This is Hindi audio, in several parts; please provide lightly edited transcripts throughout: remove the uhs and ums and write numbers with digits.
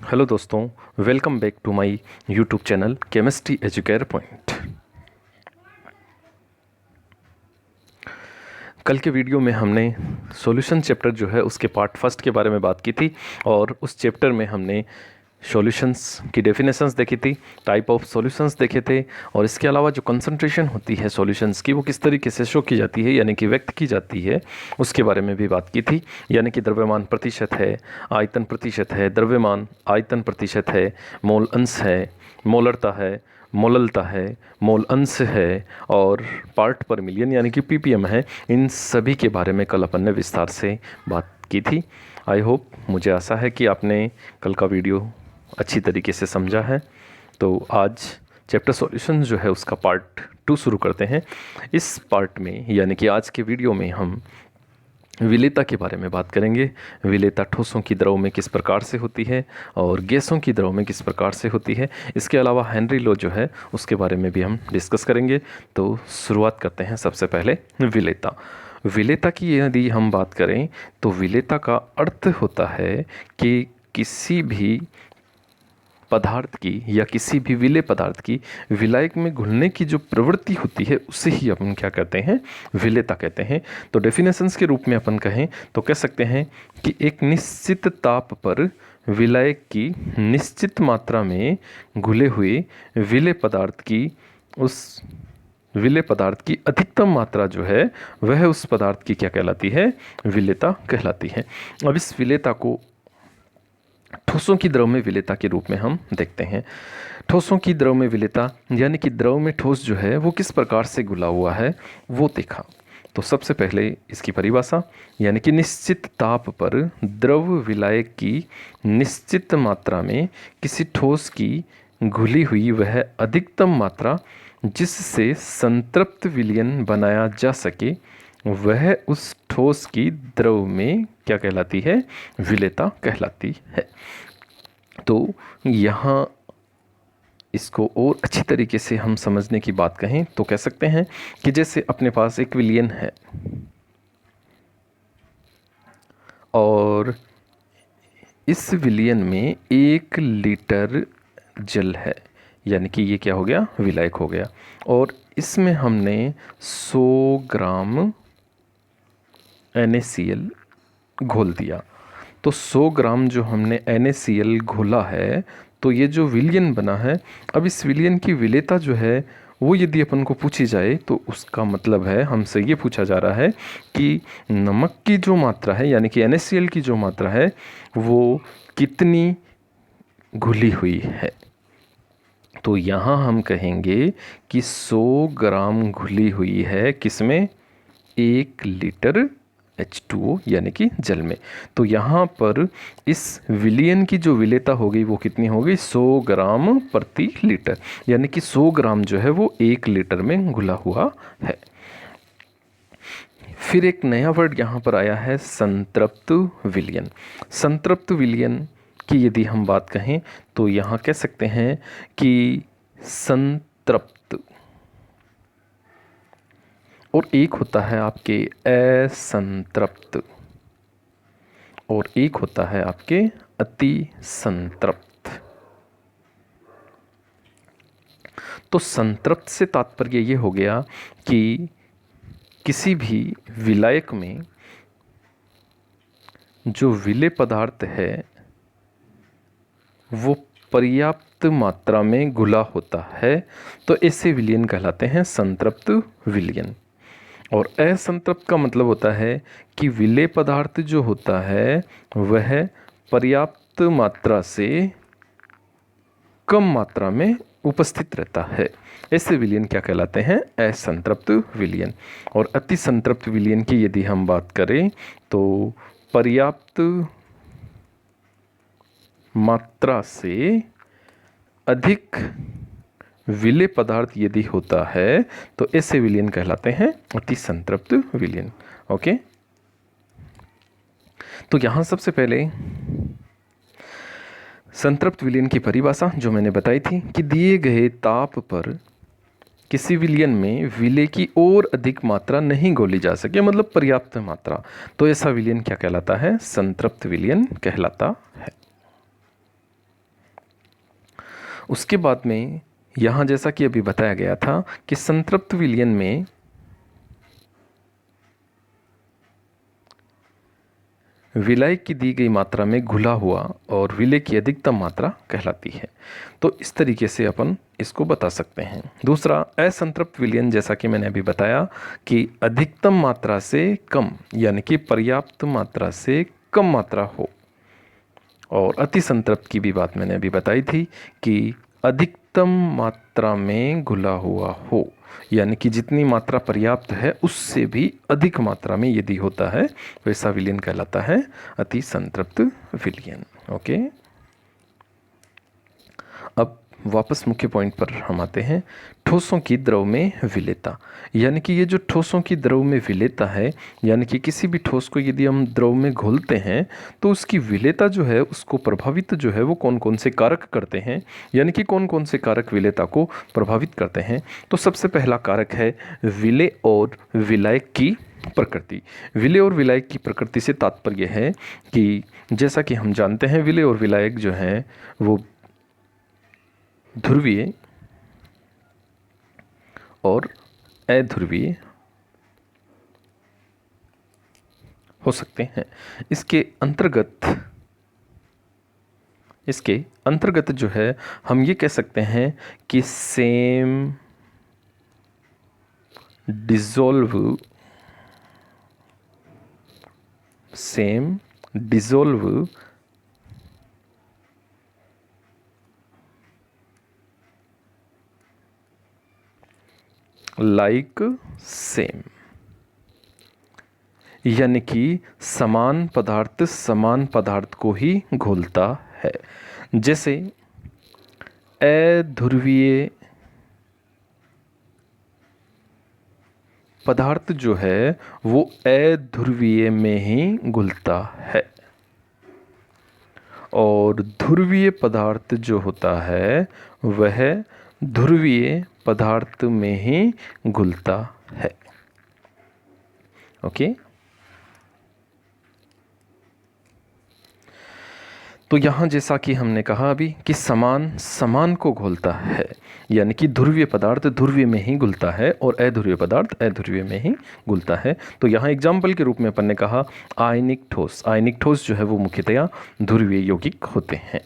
हेलो दोस्तों, welcome back to my YouTube channel chemistry educare point. कल के वीडियो में हमने सॉल्यूशन चैप्टर जो है उसके पार्ट फर्स्ट के बारे में बात की थी और उस चैप्टर में हमने सॉल्यूशंस की डेफिनेशंस देखी थी, टाइप ऑफ सॉल्यूशंस देखे थे और इसके अलावा जो कंसंट्रेशन होती है सॉल्यूशंस की वो किस तरीके से शो की जाती है यानी कि व्यक्त की जाती है उसके बारे में भी बात की थी। यानी कि द्रव्यमान प्रतिशत है, आयतन प्रतिशत है, द्रव्यमान आयतन प्रतिशत है, मोल अंश है, मोलरता है, मोललता है, मोल अंश है और पार्ट पर मिलियन यानी कि ppm है। इन सभी के बारे में कल अपन ने विस्तार से बात की थी। आई होप, मुझे आशा है कि आपने कल का वीडियो अच्छी तरीके से समझा है। तो आज चैप्टर सॉल्यूशन जो है उसका पार्ट 2 शुरू करते हैं। इस पार्ट में यानी कि आज के वीडियो में हम विलेयता के बारे में बात करेंगे। विलेयता ठोसों की द्रव में किस प्रकार से होती है और गैसों की द्रव में किस प्रकार से होती है। इसके अलावा हेनरी लॉ जो है उसके बारे में भी हम डिस्कस करेंगे। तो शुरुआत करते हैं सबसे पहले विलेयता। विलेयता की यदि हम बात करें तो विलेयता का अर्थ होता है कि किसी भी पदार्थ की या किसी भी विलेय पदार्थ की विलायक में घुलने की जो प्रवृत्ति होती है उसे ही अपन क्या कहते हैं, विलेयता कहते हैं। तो डेफिनेशंस के रूप में अपन कहें तो कह सकते हैं कि एक निश्चित ताप पर विलायक की निश्चित मात्रा में घुले हुए विलेय पदार्थ की उस विलेय पदार्थ की अधिकतम मात्रा जो है वह उस पदार्थ की क्या कहलाती है, विलेयता कहलाती है। अब इस विलेयता को ठोसों की द्रव में विलेयता के रूप में हम देखते हैं। ठोसों की द्रव में विलेयता यानी कि द्रव में ठोस जो है वो किस प्रकार से घुला हुआ है वो देखा। तो सबसे पहले इसकी परिभाषा यानी कि निश्चित ताप पर द्रव विलायक की निश्चित मात्रा में किसी ठोस की घुली हुई वह अधिकतम मात्रा जिससे संतृप्त विलयन बनाया जा सके वह उस ठोस की द्रव में क्या कहलाती है, विलेयता कहलाती है। तो यहाँ इसको और अच्छी तरीके से हम समझने की बात कहें तो कह सकते हैं कि जैसे अपने पास एक विलयन है और इस विलयन में 1 लीटर जल है यानी कि ये क्या हो गया, विलायक हो गया और इसमें हमने 100 ग्राम NaCl घोल दिया। तो 100 ग्राम जो हमने NaCl घोला है तो ये जो विलयन बना है, अब इस विलयन की विलेयता जो है वो यदि अपन को पूछी जाए तो उसका मतलब है हमसे ये पूछा जा रहा है कि नमक की जो मात्रा है यानी कि NaCl की जो मात्रा है वो कितनी घुली हुई है। तो यहाँ हम कहेंगे कि 100 ग्राम घुली हुई है किसमें, 1 लीटर H2O यानी कि जल में। तो यहाँ पर इस विलयन की जो विलेयता हो गई वो कितनी हो गई, 100 ग्राम प्रति लीटर यानी कि 100 ग्राम जो है वो 1 लीटर में घुला हुआ है। फिर एक नया वर्ड यहाँ पर आया है संतृप्त विलयन। संतृप्त विलयन की यदि हम बात कहें तो यहाँ कह सकते हैं कि संतृप्त और एक होता है आपके असंतृप्त और एक होता है आपके अति संतृप्त। तो संतृप्त से तात्पर्य ये हो गया कि किसी भी विलायक में जो विलेय पदार्थ है वो पर्याप्त मात्रा में घुला होता है तो ऐसे विलयन कहलाते हैं संतृप्त विलयन। और असंतृप्त का मतलब होता है कि विलेय पदार्थ जो होता है वह पर्याप्त मात्रा से कम मात्रा में उपस्थित रहता है। ऐसे विलयन क्या कहलाते हैं, असंतृप्त विलयन। और अति संतृप्त विलयन की यदि हम बात करें तो पर्याप्त मात्रा से अधिक विलेय पदार्थ यदि होता है तो ऐसे विलयन कहलाते हैं अति संतृप्त विलयन। ओके, तो यहां सबसे पहले संतृप्त विलयन की परिभाषा जो मैंने बताई थी कि दिए गए ताप पर किसी विलयन में विलेय की और अधिक मात्रा नहीं घोली जा सके, मतलब पर्याप्त मात्रा, तो ऐसा विलयन क्या कहलाता है, संतृप्त विलयन कहलाता है। उसके बाद में यहाँ जैसा कि अभी बताया गया था कि संतृप्त विलयन में विलय की दी गई मात्रा में घुला हुआ और विलय की अधिकतम मात्रा कहलाती है। तो इस तरीके से अपन इसको बता सकते हैं। दूसरा, असंतृप्त विलयन, जैसा कि मैंने अभी बताया कि अधिकतम मात्रा से कम यानी कि पर्याप्त मात्रा से कम मात्रा हो। और अति संतृप्त की भी बात मैंने अभी बताई थी कि अधिकतम मात्रा में घुला हुआ हो, यानी कि जितनी मात्रा पर्याप्त है उससे भी अधिक मात्रा में यदि होता है वैसा विलयन कहलाता है अति संतृप्त विलयन। ओके, अब वापस मुख्य पॉइंट पर हम आते हैं। ठोसों की द्रव में विलेयता, यानी कि ये जो ठोसों की द्रव में विलेयता है, यानी कि किसी भी ठोस को यदि हम द्रव में घोलते हैं तो उसकी विलेयता जो है उसको प्रभावित जो है वो कौन कौन से कारक करते हैं, यानी कि कौन कौन से कारक विलेयता को प्रभावित करते हैं। तो सबसे पहला कारक है विलेय और विलायक की प्रकृति। विलेय और विलायक की प्रकृति से तात्पर्य है कि जैसा कि हम जानते हैं विलेय और विलायक जो हैं वो ध्रुवीय और अध्रुवीय हो सकते हैं। इसके अंतर्गत जो है हम ये कह सकते हैं कि सेम डिसॉल्व लाइक सेम, यानी कि समान पदार्थ को ही घोलता है। जैसे अध्रुवीय पदार्थ जो है वो अध्रुवीय में ही घुलता है और ध्रुवीय पदार्थ जो होता है वह ध्रुवीय पदार्थ में ही घुलता है। ओके, तो यहाँ जैसा कि हमने कहा अभी कि समान को घोलता है, यानी कि ध्रुवीय पदार्थ ध्रुवीय में ही घुलता है और अध्रुवीय पदार्थ अध्रुवीय में ही घुलता है। तो यहाँ एग्जाम्पल के रूप में अपन ने कहा आयनिक ठोस जो है वो मुख्यतया ध्रुवीय यौगिक होते हैं,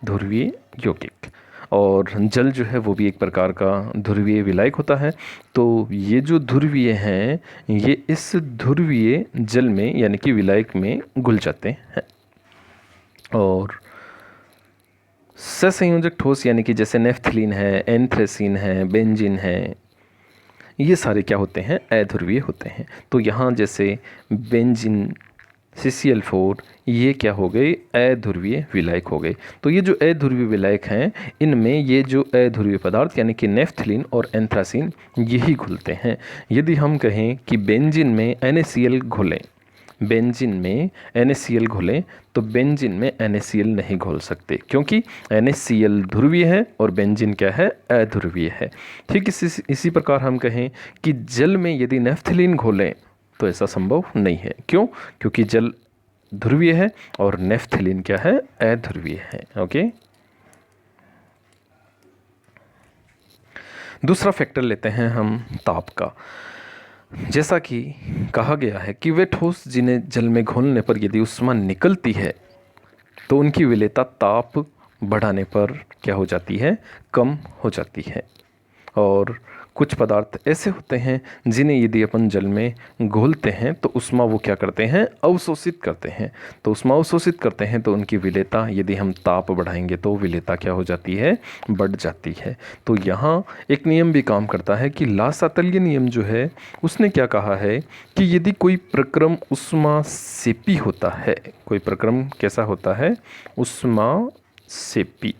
ध्रुवीय यौगिक। और जल जो है वो भी एक प्रकार का ध्रुवीय विलायक होता है। तो ये जो ध्रुवीय हैं ये इस ध्रुवीय जल में यानी कि विलायक में घुल जाते हैं। और सहसंयोजक ठोस यानी कि जैसे नेफ्थलीन है, एंथ्रेसीन है, बेंजीन है, ये सारे क्या होते हैं, अध्रुवीय होते हैं। तो यहाँ जैसे बेंजीन CCl4 ये क्या हो गए, अध्रुवीय विलायक हो गए। तो ये जो अध्रुवीय विलायक हैं इनमें ये जो अध्रुवीय पदार्थ यानी कि नेफ्थलीन और एंथ्रासीन यही घुलते हैं। यदि हम कहें कि बेंजीन में NaCl घुलें, बेंजीन में NaCl घुलें तो बेंजीन में NaCl नहीं घोल सकते क्योंकि NaCl ध्रुवीय है और बेंजीन क्या है, अध्रुवीय है। ठीक इसी प्रकार हम कहें कि जल में यदि नेफ्थलीन घोलें तो ऐसा संभव नहीं है। क्यों? क्योंकि जल ध्रुवीय है और नेफ्थलीन क्या है, अध्रुवीय है। ओके, दूसरा फैक्टर लेते हैं हम ताप का। जैसा कि कहा गया है कि वे ठोस जिन्हें जल में घोलने पर यदि ऊष्मा निकलती है तो उनकी विलेयता ताप बढ़ाने पर क्या हो जाती है, कम हो जाती है। और कुछ पदार्थ ऐसे होते हैं जिन्हें यदि अपन जल में घोलते हैं तो ऊष्मा वो क्या करते हैं, अवशोषित करते हैं। तो ऊष्मा अवशोषित करते हैं तो उनकी विलेयता यदि हम ताप बढ़ाएंगे तो विलेयता क्या हो जाती है, बढ़ जाती है। तो यहाँ एक नियम भी काम करता है कि ला सातल्य नियम जो है उसने क्या कहा है कि यदि कोई प्रक्रम ऊष्मा सेपी होता है, कोई प्रक्रम कैसा होता है, ऊष्मा सेपी।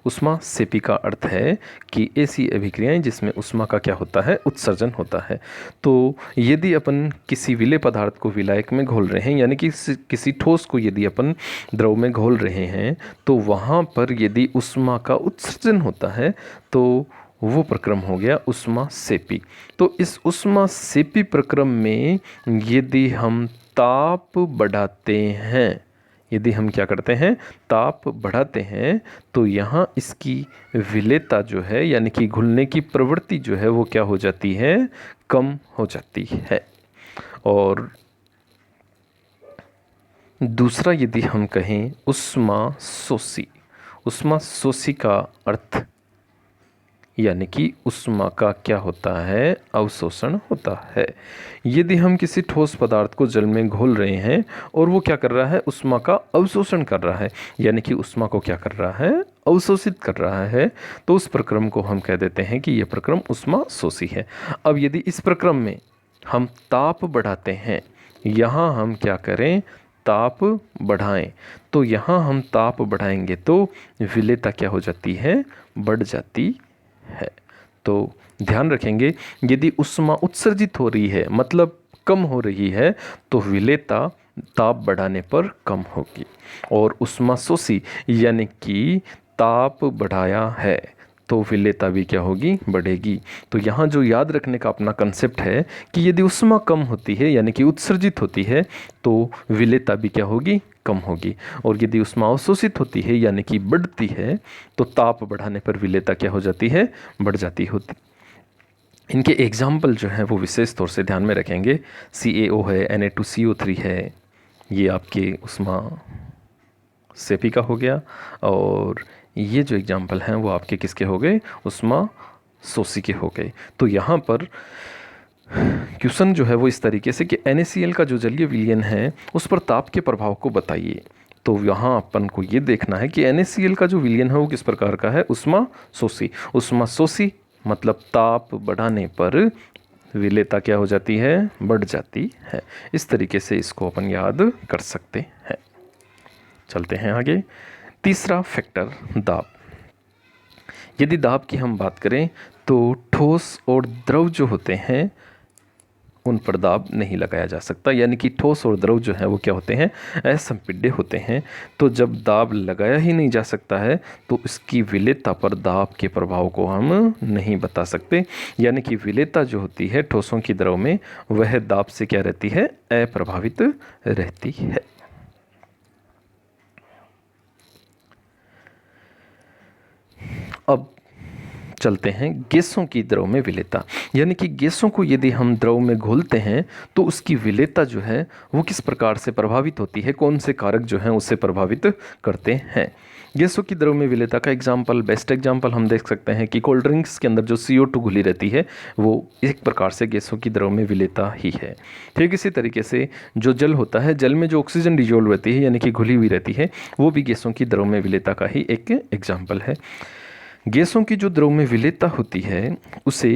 ऊष्मा सेपी का अर्थ है कि ऐसी अभिक्रियाएं जिसमें ऊष्मा का क्या होता है, उत्सर्जन होता है। तो यदि अपन किसी विलेय पदार्थ को विलायक में घोल रहे हैं यानी कि किसी ठोस को यदि अपन द्रव में घोल रहे हैं तो वहाँ पर यदि ऊष्मा का उत्सर्जन होता है तो वो प्रक्रम हो गया ऊष्मा सेपी। तो इस ऊष्मा सेपी प्रक्रम में यदि हम ताप बढ़ाते हैं यदि हम क्या करते हैं, ताप बढ़ाते हैं, तो यहाँ इसकी विलेयता जो है यानी कि घुलने की प्रवृत्ति जो है वो क्या हो जाती है, कम हो जाती है। और दूसरा यदि हम कहें उष्मा शोषी का अर्थ यानी कि उष्मा का क्या होता है, अवशोषण होता है। यदि हम किसी ठोस पदार्थ को जल में घोल रहे हैं और वो क्या कर रहा है, उष्मा का अवशोषण कर रहा है, यानी कि उष्मा को क्या कर रहा है, अवशोषित कर रहा है, तो उस प्रक्रम को हम कह देते हैं कि यह प्रक्रम उष्मा शोषी है। अब यदि इस प्रक्रम में हम ताप बढ़ाते हैं, यहाँ हम क्या करें, ताप बढ़ाएं, तो यहाँ हम ताप बढ़ाएंगे तो विलेयता क्या हो जाती है, बढ़ जाती है। तो ध्यान रखेंगे, यदि उष्मा उत्सर्जित हो रही है मतलब कम हो रही है, तो विलेयता ताप बढ़ाने पर कम होगी। और उष्मा शोषी यानी कि ताप बढ़ाया है तो विलेयता भी क्या होगी, बढ़ेगी। तो यहाँ जो याद रखने का अपना कंसेप्ट है कि यदि उष्मा कम होती है यानी कि उत्सर्जित होती है तो विलेयता भी क्या होगी, कम होगी। और यदि उष्मा अवशोषित होती है यानी कि बढ़ती है तो ताप बढ़ाने पर विलेयता क्या हो जाती है, बढ़ जाती होती। इनके एग्जाम्पल जो हैं वो विशेष तौर से ध्यान में रखेंगे। CaO है, Na2CO3 है, ये आपके उष्मा सेपी का हो गया। और ये जो एग्जाम्पल हैं वो आपके किसके हो गए, उष्मा शोषी के हो गए। तो यहाँ पर क्वेश्चन जो है वो इस तरीके से कि NaCl का जो जलीय विलयन है उस पर ताप के प्रभाव को बताइए। तो यहाँ अपन को ये देखना है कि NaCl का जो विलयन है वो किस प्रकार का है, उष्मा शोषी। उष्मा शोषी मतलब ताप बढ़ाने पर विलेयता क्या हो जाती है, बढ़ जाती है। इस तरीके से इसको अपन याद कर सकते हैं। चलते हैं आगे। तीसरा फैक्टर, दाब। यदि दाब की हम बात करें तो ठोस और द्रव जो होते हैं उन पर दाब नहीं लगाया जा सकता, यानी कि ठोस और द्रव जो है वो क्या होते हैं, असंपीड्य होते हैं। तो जब दाब लगाया ही नहीं जा सकता है तो इसकी विलेयता पर दाब के प्रभाव को हम नहीं बता सकते, यानी कि विलेयता जो होती है ठोसों की द्रव में वह दाब से क्या रहती है, अप्रभावित रहती है। अब चलते हैं गैसों की द्रव में विलेयता, यानी कि गैसों को यदि हम द्रव में घोलते हैं तो उसकी विलेयता जो है वो किस प्रकार से प्रभावित होती है, कौन से कारक जो हैं उससे प्रभावित करते हैं। गैसों की द्रव में विलेयता का एग्जाम्पल, बेस्ट एग्जाम्पल हम देख सकते हैं कि कोल्ड ड्रिंक्स के अंदर जो CO2 घुली रहती है वो एक प्रकार से गैसों की द्रव में विलेयता ही है। ठीक इसी तरीके से जो जल होता है, जल में जो ऑक्सीजन डिजोल्व रहती है यानी कि घुली हुई रहती है, वो भी गैसों की द्रव में विलेयता का ही एक एग्जाम्पल है। गैसों की जो द्रव में विलेयता होती है उसे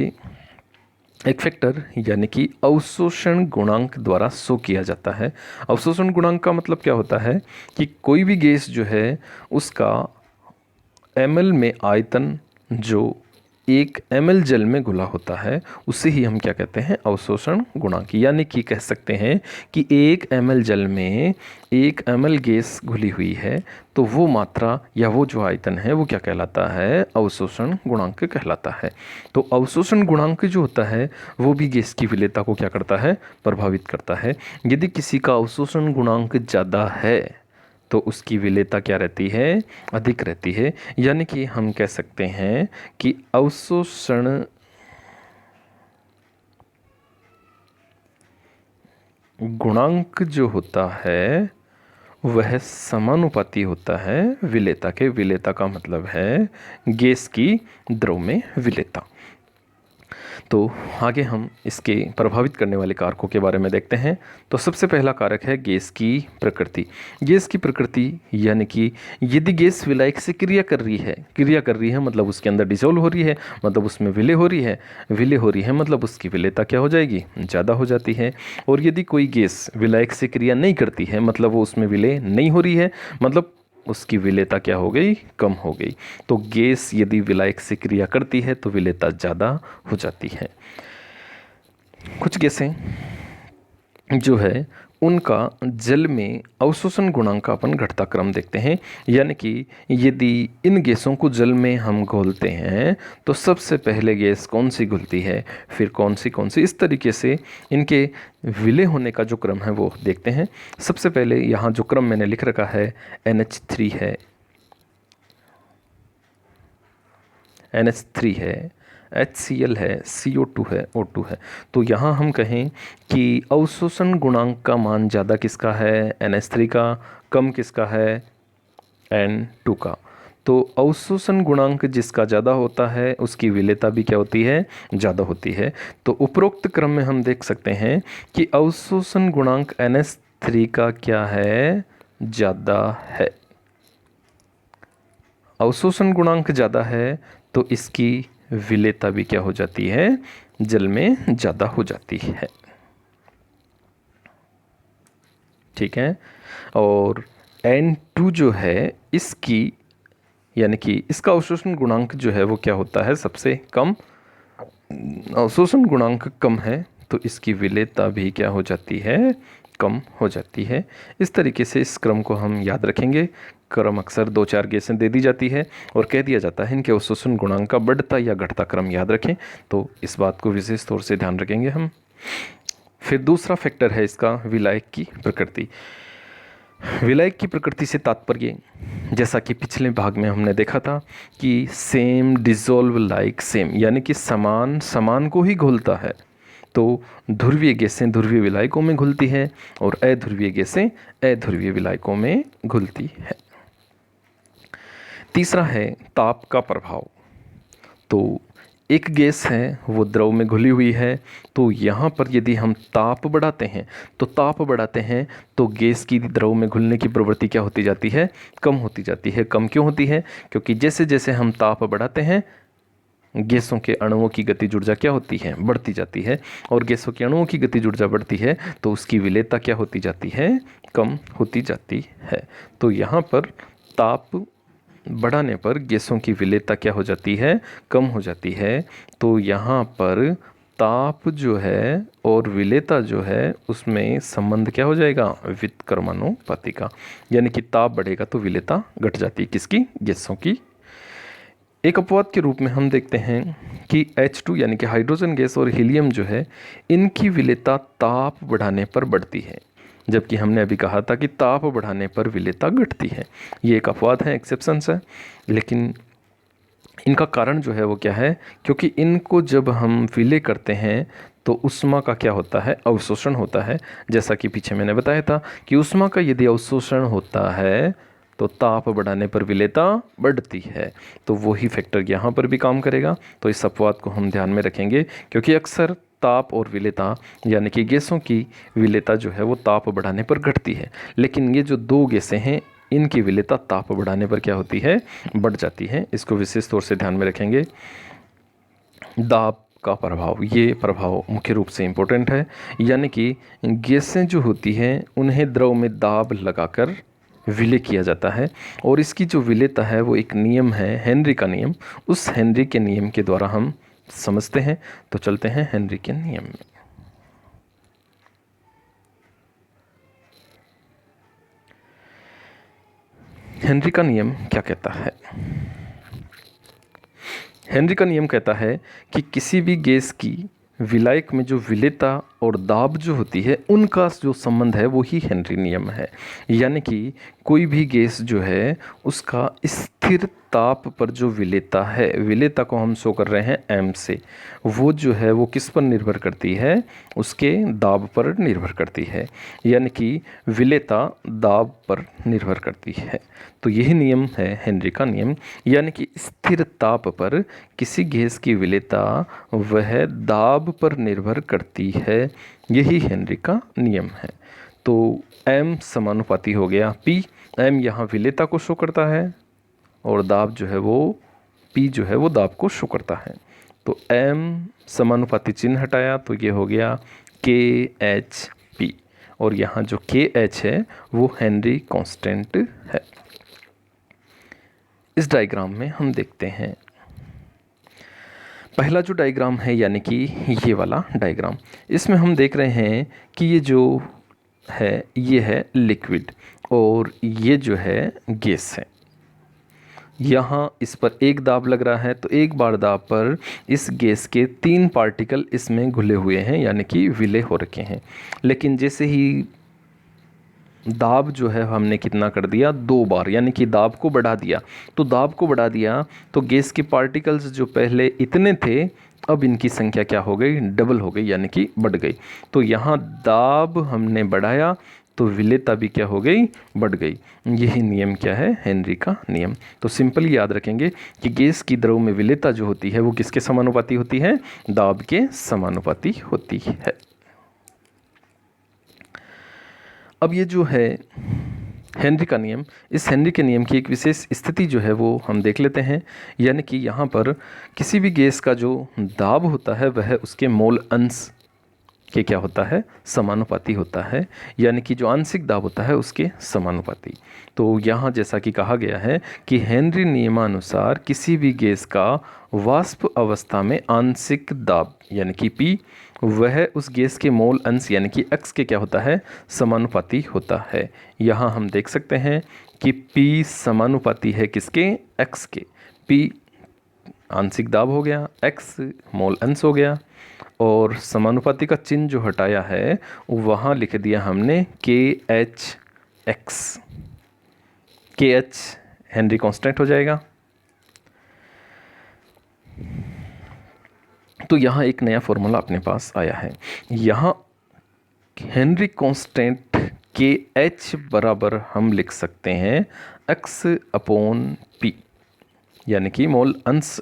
एक फैक्टर यानी कि अवशोषण गुणांक द्वारा शो किया जाता है। अवशोषण गुणांक का मतलब क्या होता है कि कोई भी गैस जो है उसका ml में आयतन जो 1 ml जल में घुला होता है उसे ही हम क्या कहते हैं, अवशोषण गुणांक। यानी कि कह सकते हैं कि 1 ml जल में 1 ml गैस घुली हुई है तो वो मात्रा या वो जो आयतन है वो क्या कहलाता है, अवशोषण गुणांक कहलाता है। तो अवशोषण गुणांक जो होता है वो भी गैस की विलेयता को क्या करता है, प्रभावित करता है। यदि किसी का अवशोषण गुणांक ज़्यादा है तो उसकी विलेयता क्या रहती है, अधिक रहती है। यानी कि हम कह सकते हैं कि अवशोषण गुणांक जो होता है वह समानुपाती होता है विलेयता के। विलेयता का मतलब है गैस की द्रव में विलेयता। तो आगे हम इसके प्रभावित करने वाले कारकों के बारे में देखते हैं। तो सबसे पहला कारक है गैस की प्रकृति। गैस की प्रकृति यानी कि यदि गैस विलायक से क्रिया कर रही है मतलब उसके अंदर डिसॉल्व हो रही है, मतलब उसमें विलय हो रही है मतलब उसकी विलेयता क्या हो जाएगी, ज़्यादा हो जाती है। और यदि कोई गैस विलायक से क्रिया नहीं करती है मतलब वो उसमें विलय नहीं हो रही है, मतलब उसकी विलेयता क्या हो गई, कम हो गई। तो गैस यदि विलायक से क्रिया करती है तो विलेयता ज़्यादा हो जाती है। कुछ गैसें जो है उनका जल में अवशोषण गुणांक का अपन घटता क्रम देखते हैं। यानी कि यदि इन गैसों को जल में हम घोलते हैं तो सबसे पहले गैस कौन सी घुलती है, फिर कौन सी, इस तरीके से इनके विलय होने का जो क्रम है वो देखते हैं। सबसे पहले यहाँ जो क्रम मैंने लिख रखा है NH3 है, NH3 है, HCl है, CO2 है, O2 है। तो यहाँ हम कहें कि अवशोषण गुणांक का मान ज़्यादा किसका है, NH3 का, कम किसका है, N2 का। तो अवशोषण गुणांक जिसका ज़्यादा होता है उसकी विलेयता भी क्या होती है, ज़्यादा होती है। तो उपरोक्त क्रम में हम देख सकते हैं कि अवशोषण गुणांक NH3 का क्या है, ज़्यादा है। अवशोषण गुणांक ज़्यादा है तो इसकी विलेयता भी क्या हो जाती है, जल में ज़्यादा हो जाती है। ठीक है। और N2 जो है इसकी, यानी कि इसका अवशोषण गुणांक जो है वो क्या होता है, सबसे कम। अवशोषण गुणांक कम है तो इसकी विलेयता भी क्या हो जाती है, कम हो जाती है। इस तरीके से इस क्रम को हम याद रखेंगे। क्रम अक्सर 2-4 गैसें दे दी जाती है और कह दिया जाता है इनके अवशोषण गुणांक का बढ़ता या घटता क्रम याद रखें, तो इस बात को विशेष तौर से ध्यान रखेंगे हम। फिर दूसरा फैक्टर है इसका विलायक की प्रकृति। विलायक की प्रकृति से तात्पर्य, जैसा कि पिछले भाग में हमने देखा था कि सेम डिजोल्व लाइक सेम, यानी कि समान समान को ही घुलता है। तो ध्रुवीय गैसें ध्रुवीय विलायकों में घुलती हैं और अध्रुवीय गैसें अध्रुवीय विलायकों में घुलती है। तीसरा है ताप का प्रभाव। तो एक गैस है वो द्रव में घुली हुई है, तो यहाँ पर यदि हम ताप बढ़ाते हैं तो गैस की द्रव में घुलने की प्रवृत्ति क्या होती जाती है, कम होती जाती है। कम क्यों होती है, क्योंकि जैसे जैसे हम ताप बढ़ाते हैं गैसों के अणुओं की गतिज ऊर्जा क्या होती है, बढ़ती जाती है। और गैसों के अणुओं की गतिज ऊर्जा बढ़ती है तो उसकी विलेयता क्या होती जाती है, कम होती जाती है। तो यहाँ पर ताप बढ़ाने पर गैसों की विलेयता क्या हो जाती है, कम हो जाती है। तो यहाँ पर ताप जो है और विलेयता जो है उसमें संबंध क्या हो जाएगा, व्युत्क्रमानुपाती का। यानी कि ताप बढ़ेगा तो विलेयता घट जाती है, किसकी, गैसों की। एक अपवाद के रूप में हम देखते हैं कि H2 यानी कि हाइड्रोजन गैस और हीलियम जो है इनकी विलेयता ताप बढ़ाने पर बढ़ती है, जबकि हमने अभी कहा था कि ताप बढ़ाने पर विलेयता घटती है। ये एक अपवाद है, एक्सेप्शंस है। लेकिन इनका कारण जो है वो क्या है, क्योंकि इनको जब हम विलय करते हैं तो ऊष्मा का क्या होता है, अवशोषण होता है। जैसा कि पीछे मैंने बताया था कि ऊष्मा का यदि अवशोषण होता है तो ताप बढ़ाने पर विलेयता बढ़ती है। तो वही फैक्टर यहाँ पर भी काम करेगा। तो इस अपवाद को हम ध्यान में रखेंगे, क्योंकि अक्सर ताप और विलेयता यानी कि गैसों की विलेयता जो है वो ताप बढ़ाने पर घटती है, लेकिन ये जो दो गैसें हैं इनकी विलेयता ताप बढ़ाने पर क्या होती है, बढ़ जाती है। इसको विशेष तौर से ध्यान में रखेंगे। दाब का प्रभाव, ये प्रभाव मुख्य रूप से इम्पोर्टेंट है। यानी कि गैसें जो होती हैं उन्हें द्रव में दाब लगाकर विलय किया जाता है और इसकी जो विलेयता है वो एक नियम है, हेनरी का नियम। उस हेनरी के नियम के द्वारा हम समझते हैं। तो चलते हैं हेनरी के नियम में। हेनरी का नियम क्या कहता है? हेनरी का नियम कहता है कि किसी भी गैस की विलायक में जो विलेयता और दाब जो होती है उनका जो संबंध है वो ही हेनरी नियम है। यानी कि कोई भी गैस जो है उसका स्थिर ताप पर जो विलेयता है, विलेयता को हम शो कर रहे हैं m से, वो जो है वो किस पर निर्भर करती है, उसके दाब पर निर्भर करती है। यानी कि विलेयता दाब पर निर्भर करती है। तो यही नियम है हेनरी का नियम। यानी कि स्थिर ताप पर किसी गैस की विलेयता वह दाब पर निर्भर करती है, यही हेनरी का नियम है। तो m समानुपाती हो गया P। m यहाँ विलेयता को शो करता है और दाब जो है वो P जो है वो दाब को शो करता है। तो m समानुपाती चिन्ह हटाया तो ये हो गया KHP और यहाँ जो KH है वो हेनरी कांस्टेंट है। इस डायग्राम में हम देखते हैं पहला जो डायग्राम है यानी कि ये वाला डायग्राम, इसमें हम देख रहे हैं कि ये जो है ये है लिक्विड और ये जो है गैस है। यहाँ इस पर एक दाब लग रहा है तो एक बार दाब पर इस गैस के 3 पार्टिकल इसमें घुले हुए हैं यानी कि विलय हो रखे हैं। लेकिन जैसे ही दाब जो है हमने कितना कर दिया 2 बार, यानी कि दाब को बढ़ा दिया, तो दाब को बढ़ा दिया तो गैस के पार्टिकल्स जो पहले इतने थे अब इनकी संख्या क्या हो गई, डबल हो गई यानी कि बढ़ गई। तो यहाँ दाब हमने बढ़ाया तो विलेयता भी क्या हो गई, बढ़ गई। यही नियम क्या है, हेनरी का नियम। तो सिंपल याद रखेंगे कि गैस की द्रव में विलेयता जो होती है वो किसके समानुपाती होती है, दाब के समानुपाती होती है। अब ये जो है हेनरी का नियम, इस हेनरी के नियम की एक विशेष स्थिति जो है वो हम देख लेते हैं। यानी कि यहाँ पर किसी भी गैस का जो दाब होता है वह उसके मोल अंश के क्या होता है, समानुपाती होता है, यानी कि जो आंशिक दाब होता है उसके समानुपाती। तो यहाँ जैसा कि कहा गया है कि हेनरी नियमानुसार किसी भी गैस का वाष्प अवस्था में आंशिक दाब यानी कि P वह उस गैस के मोल अंश यानी कि x के क्या होता है, समानुपाती होता है। यहाँ हम देख सकते हैं कि P समानुपाती है किसके, x के। P आंशिक दाब हो गया, x मोल अंश हो गया, और समानुपाती का चिन्ह जो हटाया है वहाँ लिख दिया हमने KH(x). KH हेनरी कांस्टेंट हो जाएगा। तो यहाँ एक नया फॉर्मूला अपने पास आया है। यहाँ हेनरी कांस्टेंट KH बराबर हम लिख सकते हैं x/P, यानी कि मोल अंश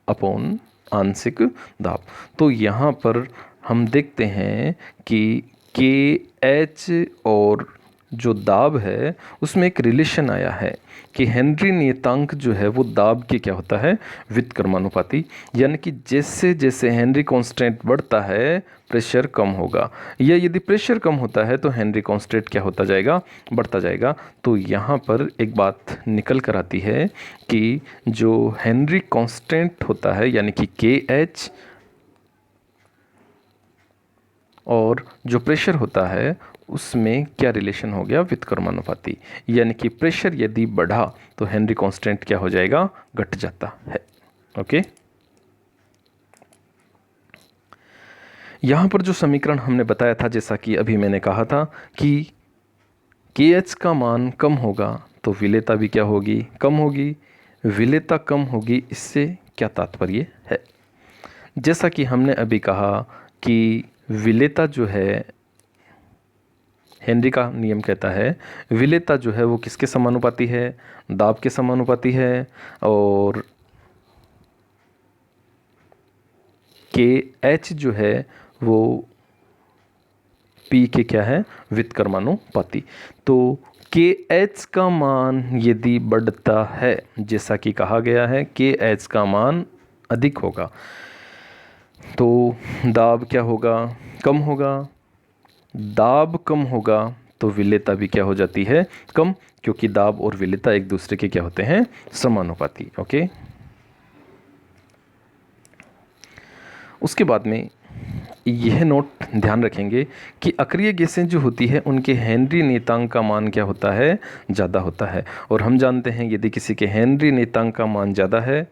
अपॉन आंशिक दाब। तो यहाँ पर हम देखते हैं कि KH और जो दाब है उसमें एक रिलेशन आया है कि हेनरी नियतांक जो है वो दाब के क्या होता है, व्युत्क्रमानुपाती। यानी कि जैसे जैसे हेनरी कांस्टेंट बढ़ता है प्रेशर कम होगा, या यदि प्रेशर कम होता है तो हेनरी कांस्टेंट क्या होता जाएगा, बढ़ता जाएगा। तो यहाँ पर एक बात निकल कर आती है कि जो हेनरी कांस्टेंट होता है यानी कि KH और जो प्रेशर होता है उसमें क्या रिलेशन हो गया, व्युत्क्रमानुपाती। यानी कि प्रेशर यदि बढ़ा तो हेनरी कांस्टेंट क्या हो जाएगा, घट जाता है। ओके, यहाँ पर जो समीकरण हमने बताया था, जैसा कि अभी मैंने कहा था कि KH का मान कम होगा तो विलेयता भी क्या होगी, कम होगी। विलेयता कम होगी, इससे क्या तात्पर्य है, जैसा कि हमने अभी कहा कि विलेयता जो है, हेनरी का नियम कहता है विलेयता जो है वो किसके समानुपाती है, दाब के समानुपाती है, और KH जो है वो P के क्या है, व्युत्क्रमानुपाती। तो KH का मान यदि बढ़ता है, जैसा कि कहा गया है KH का मान अधिक होगा तो दाब क्या होगा, कम होगा। दाब कम होगा तो विलेयता भी क्या हो जाती है, कम, क्योंकि दाब और विलेयता एक दूसरे के क्या होते हैं, समानुपाती। ओके, उसके बाद में यह नोट ध्यान रखेंगे कि अक्रिय गैसें जो होती है उनके हेनरी नियतांक का मान क्या होता है, ज़्यादा होता है। और हम जानते हैं यदि किसी के हेनरी नियतांक का मान ज़्यादा है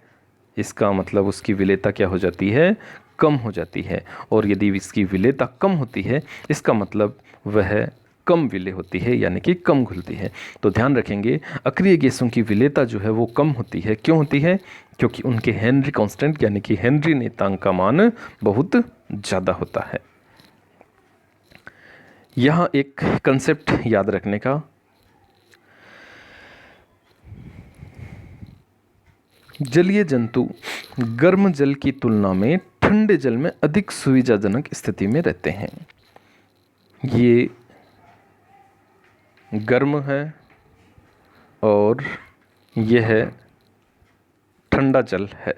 इसका मतलब उसकी विलेयता क्या हो जाती है, कम हो जाती है। और यदि इसकी विलेयता कम होती है इसका मतलब वह कम विलेय होती है, यानी कि कम घुलती है। तो ध्यान रखेंगे अक्रिय गैसों की विलेयता जो है वो कम होती है। क्यों होती है, क्योंकि उनके हेनरी कांस्टेंट यानी कि हेनरी नियतांक का मान बहुत ज़्यादा होता है। यहाँ एक कंसेप्ट याद रखने का, जलीय जंतु गर्म जल की तुलना में ठंडे जल में अधिक सुविधाजनक स्थिति में रहते हैं। ये गर्म है और यह ठंडा जल है।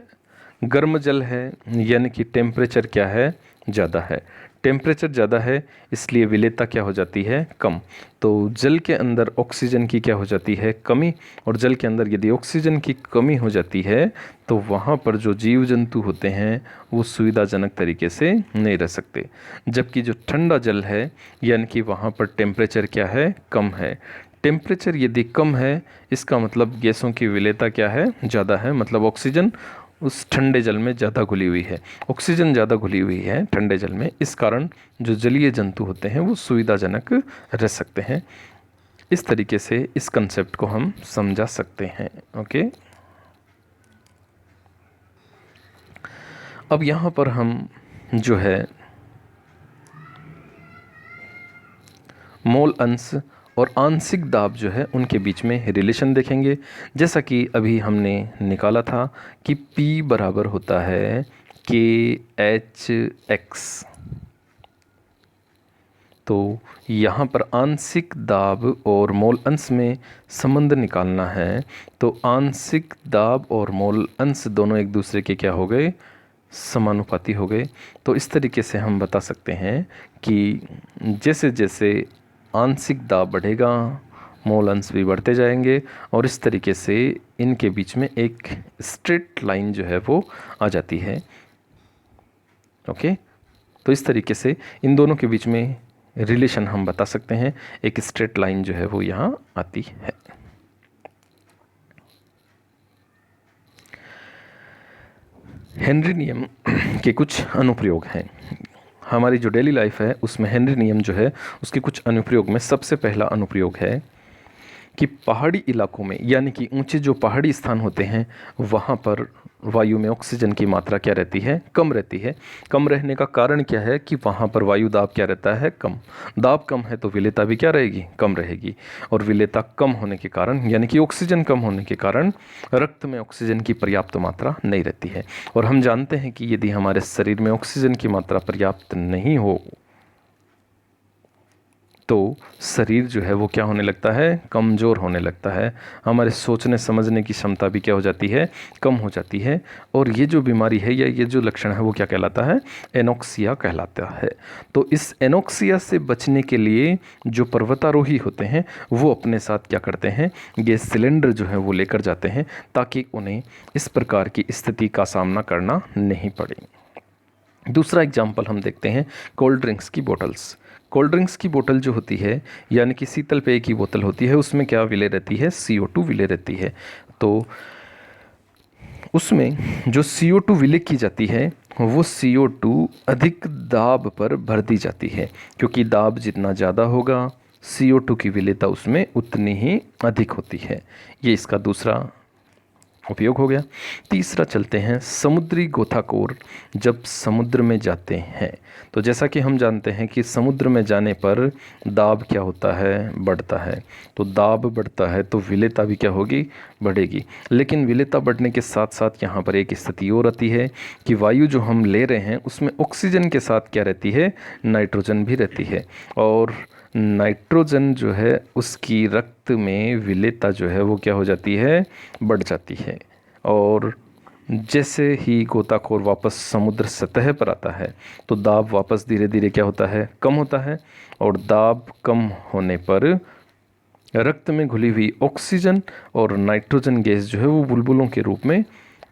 गर्म जल है यानी कि टेम्परेचर क्या है, ज़्यादा है। टेम्परेचर ज़्यादा है इसलिए विलेयता क्या हो जाती है, कम। तो जल के अंदर ऑक्सीजन की क्या हो जाती है, कमी। और जल के अंदर यदि ऑक्सीजन की कमी हो जाती है तो वहाँ पर जो जीव जंतु होते हैं वो सुविधाजनक तरीके से नहीं रह सकते। जबकि जो ठंडा जल है यानी कि वहाँ पर टेम्परेचर क्या है, कम है। टेम्परेचर यदि कम है इसका मतलब गैसों की विलेयता क्या है, ज़्यादा है। मतलब ऑक्सीजन उस ठंडे जल में ज़्यादा घुली हुई है, ऑक्सीजन ज़्यादा घुली हुई है ठंडे जल में। इस कारण जो जलीय जंतु होते हैं वो सुविधाजनक रह सकते हैं। इस तरीके से इस कंसेप्ट को हम समझा सकते हैं। ओके, अब यहाँ पर हम जो है मोल अंश और आंशिक दाब जो है उनके बीच में रिलेशन देखेंगे। जैसा कि अभी हमने निकाला था कि P बराबर होता है KHX। तो यहाँ पर आंशिक दाब और मोल अंश में संबंध निकालना है। तो आंशिक दाब और मोल अंश दोनों एक दूसरे के क्या हो गए, समानुपाती हो गए। तो इस तरीके से हम बता सकते हैं कि जैसे जैसे आंशिक दाब बढ़ेगा मोल अंश भी बढ़ते जाएंगे और इस तरीके से इनके बीच में एक स्ट्रेट लाइन जो है वो आ जाती है। ओके, तो इस तरीके से इन दोनों के बीच में रिलेशन हम बता सकते हैं। एक स्ट्रेट लाइन जो है वो यहाँ आती है। हेनरी नियम के कुछ अनुप्रयोग हैं। हमारी जो डेली लाइफ है उसमें हेनरी नियम जो है उसके कुछ अनुप्रयोग में सबसे पहला अनुप्रयोग है कि पहाड़ी इलाकों में यानी कि ऊंचे जो पहाड़ी स्थान होते हैं वहाँ पर वायु में ऑक्सीजन की मात्रा क्या रहती है, कम रहती है। कम रहने का कारण क्या है कि वहाँ पर वायु दाब क्या रहता है, कम। दाब कम है तो विलेयता भी क्या रहेगी, कम रहेगी। और विलेयता कम होने के कारण यानी कि ऑक्सीजन कम होने के कारण रक्त में ऑक्सीजन की पर्याप्त मात्रा नहीं रहती है। और हम जानते हैं कि यदि हमारे शरीर में ऑक्सीजन की मात्रा पर्याप्त नहीं हो तो शरीर जो है वो क्या होने लगता है, कमज़ोर होने लगता है। हमारे सोचने समझने की क्षमता भी क्या हो जाती है, कम हो जाती है। और ये जो बीमारी है या ये जो लक्षण है वो क्या कहलाता है, एनोक्सिया कहलाता है। तो इस एनोक्सिया से बचने के लिए जो पर्वतारोही होते हैं वो अपने साथ क्या करते हैं, गैस सिलेंडर जो है वो लेकर जाते हैं ताकि उन्हें इस प्रकार की स्थिति का सामना करना नहीं पड़े। दूसरा एग्जाम्पल हम देखते हैं कोल्ड ड्रिंक्स की बोतल्स। कोल्ड ड्रिंक्स की बोतल जो होती है यानी कि शीतल पेय की बोतल होती है उसमें क्या विलय रहती है, CO2 विलय रहती है। तो उसमें जो CO2 विलय की जाती है वो CO2 अधिक दाब पर भर दी जाती है, क्योंकि दाब जितना ज़्यादा होगा CO2 की विलेयता उसमें उतनी ही अधिक होती है। ये इसका दूसरा उपयोग हो गया। तीसरा चलते हैं समुद्री गोताखोर जब समुद्र में जाते हैं। तो जैसा कि हम जानते हैं कि समुद्र में जाने पर दाब क्या होता है, बढ़ता है। तो दाब बढ़ता है तो विलेयता भी क्या होगी, बढ़ेगी। लेकिन विलेयता बढ़ने के साथ साथ यहाँ पर एक स्थिति और आती है कि वायु जो हम ले रहे हैं उसमें ऑक्सीजन के साथ क्या रहती है, नाइट्रोजन भी रहती है। और नाइट्रोजन जो है उसकी रक्त में विलेयता जो है वो क्या हो जाती है, बढ़ जाती है। और जैसे ही गोताखोर वापस समुद्र सतह पर आता है तो दाब वापस धीरे धीरे क्या होता है, कम होता है। और दाब कम होने पर रक्त में घुली हुई ऑक्सीजन और नाइट्रोजन गैस जो है वो बुलबुलों के रूप में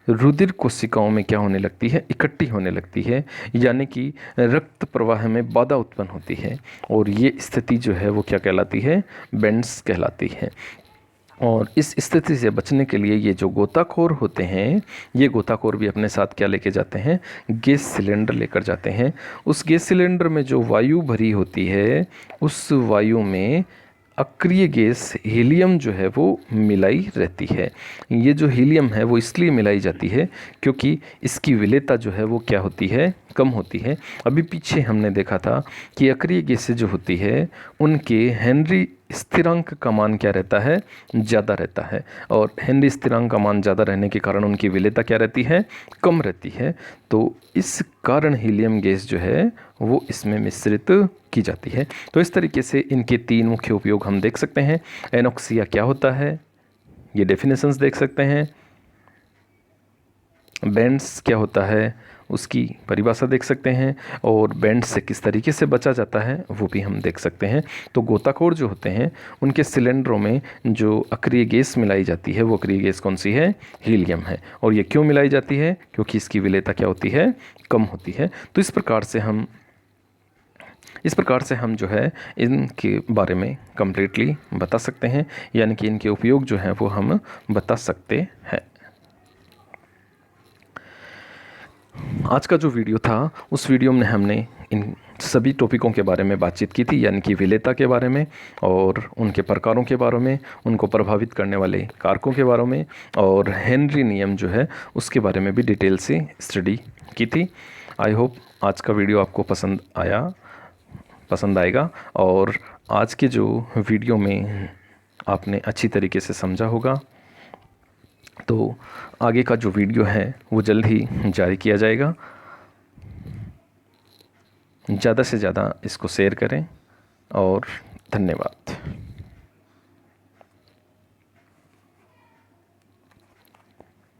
रुधिर कोशिकाओं में क्या होने लगती है, इकट्ठी होने लगती है। यानी कि रक्त प्रवाह में बाधा उत्पन्न होती है। और ये स्थिति जो है वो क्या कहलाती है, बेंड्स कहलाती है। और इस स्थिति से बचने के लिए ये जो गोताखोर होते हैं ये गोताखोर भी अपने साथ क्या लेके जाते हैं, गैस सिलेंडर लेकर जाते हैं। उस गैस सिलेंडर में जो वायु भरी होती है उस वायु में अक्रिय गैस हीलियम जो है वो मिलाई रहती है। ये जो हीलियम है वो इसलिए मिलाई जाती है क्योंकि इसकी विलेयता जो है वो क्या होती है, कम होती है। अभी पीछे हमने देखा था कि अक्रिय गैसें जो होती है उनके हेनरी स्थिरांक का मान क्या रहता है, ज़्यादा रहता है। और हेनरी स्थिरांक का मान ज़्यादा रहने के कारण उनकी विलेयता क्या रहती है, कम रहती है। तो इस कारण हीलियम गैस जो है वो इसमें मिश्रित की जाती है। तो इस तरीके से इनके तीन मुख्य उपयोग हम देख सकते हैं। एनोक्सिया क्या होता है, ये डेफिनेशंस देख सकते हैं। बैंड्स क्या होता है उसकी परिभाषा देख सकते हैं, और बैंड से किस तरीके से बचा जाता है वो भी हम देख सकते हैं। तो गोताखोर जो होते हैं उनके सिलेंडरों में जो अक्रिय गैस मिलाई जाती है वो अक्रिय गैस कौन सी है? हीलियम है। और ये क्यों मिलाई जाती है? क्योंकि इसकी विलेयता क्या होती है? कम होती है। तो इस प्रकार से हम जो है इनके बारे में कम्प्लीटली बता सकते हैं, यानी कि इनके उपयोग जो हैं वो हम बता सकते हैं। आज का जो वीडियो था उस वीडियो में हमने इन सभी टॉपिकों के बारे में बातचीत की थी, यानी कि विलेयता के बारे में और उनके प्रकारों के बारे में, उनको प्रभावित करने वाले कारकों के बारे में, और हेनरी नियम जो है उसके बारे में भी डिटेल से स्टडी की थी। आई होप आज का वीडियो आपको पसंद आएगा, और आज के जो वीडियो में आपने अच्छी तरीके से समझा होगा। तो आगे का जो वीडियो है वो जल्द ही जारी किया जाएगा। ज़्यादा से ज़्यादा इसको शेयर करें, और धन्यवाद।